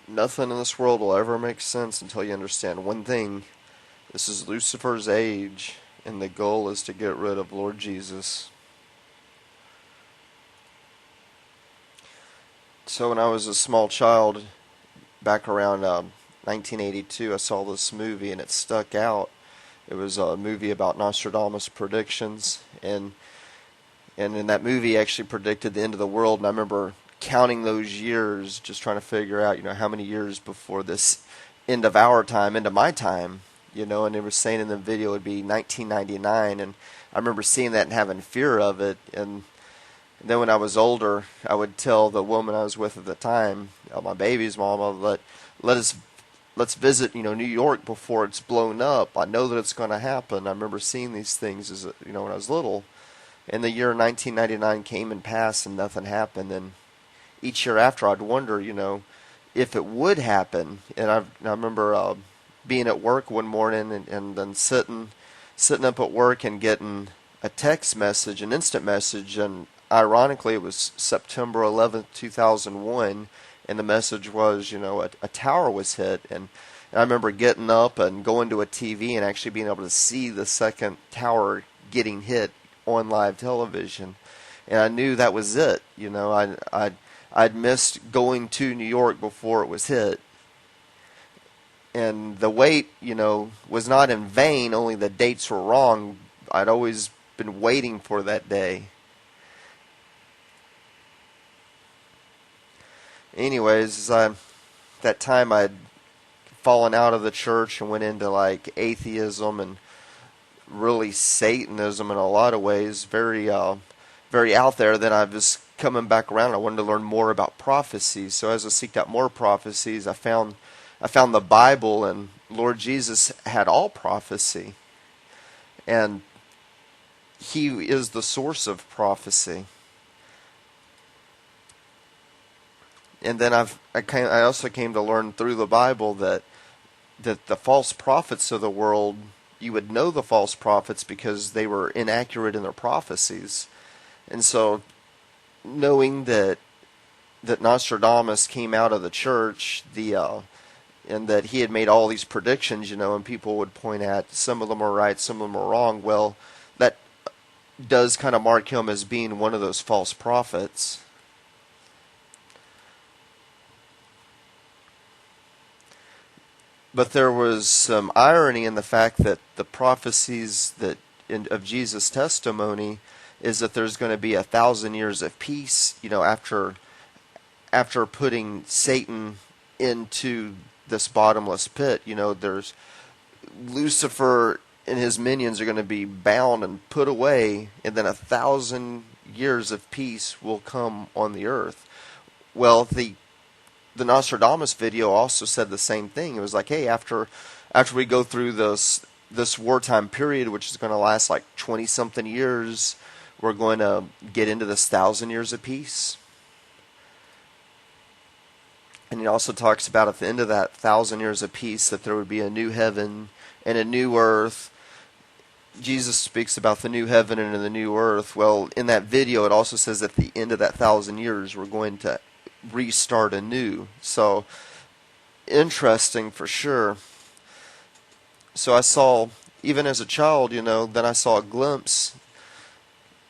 Nothing in this world will ever make sense until you understand one thing. This is Lucifer's age, and the goal is to get rid of Lord Jesus. So when I was a small child, back around 1982, I saw this movie, and it stuck out. It was a movie about Nostradamus predictions, and in that movie, he actually predicted the end of the world. And I remember counting those years, just trying to figure out, how many years before this end of our time, end of my time, and they were saying in the video it would be 1999, and I remember seeing that and having fear of it, and then when I was older, I would tell the woman I was with at the time, my baby's mom, let's visit, New York before it's blown up. I know that it's going to happen. I remember seeing these things as when I was little, and the year 1999 came and passed, and nothing happened, and each year after, I'd wonder, if it would happen. And I remember being at work one morning and then sitting up at work and getting a text message, an instant message, and ironically, it was September 11th, 2001, and the message was, a tower was hit. And I remember getting up and going to a TV and actually being able to see the second tower getting hit on live television. And I knew that was it. I'd missed going to New York before it was hit. And the wait, was not in vain, only the dates were wrong. I'd always been waiting for that day. Anyways, that time I'd fallen out of the church and went into like atheism and really Satanism in a lot of ways, very out there. Then I was coming back around. I wanted to learn more about prophecies. So as I seeked out more prophecies, I found the Bible, and Lord Jesus had all prophecy, and He is the source of prophecy. And then I also came to learn through the Bible that the false prophets of the world, you would know the false prophets because they were inaccurate in their prophecies. And so knowing that Nostradamus came out of the church, and that he had made all these predictions, and people would point at some of them are right, some of them are wrong. Well, that does kind of mark him as being one of those false prophets. But there was some irony in the fact that the prophecies of Jesus' testimony is that there's going to be 1,000 years of peace, after putting Satan into this bottomless pit. There's Lucifer and his minions are going to be bound and put away, and then 1,000 years of peace will come on the earth. Well, the Nostradamus video also said the same thing. It was like, hey, after we go through this wartime period, which is going to last like 20-something years, we're going to get into this 1,000 years of peace. And he also talks about at the end of that 1,000 years of peace that there would be a new heaven and a new earth. Jesus speaks about the new heaven and the new earth. Well, in that video, it also says at the end of that 1,000 years, we're going to restart anew. So, interesting for sure. So I saw, even as a child, then I saw a glimpse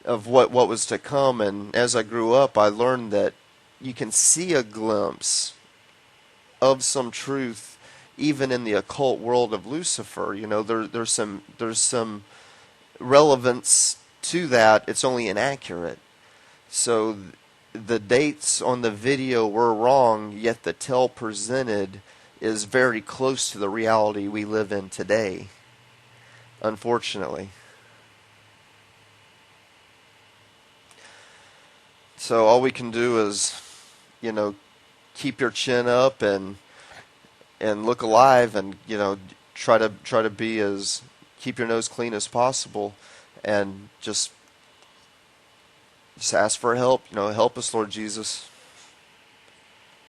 of what was to come. And as I grew up, I learned that you can see a glimpse of some truth even in the occult world of Lucifer. There's some relevance to that. It's only inaccurate. So the dates on the video were wrong, yet the tale presented is very close to the reality we live in today, unfortunately. So all we can do is, keep your chin up and look alive, and try to be as, keep your nose clean as possible, and just ask for help. Help us, Lord Jesus.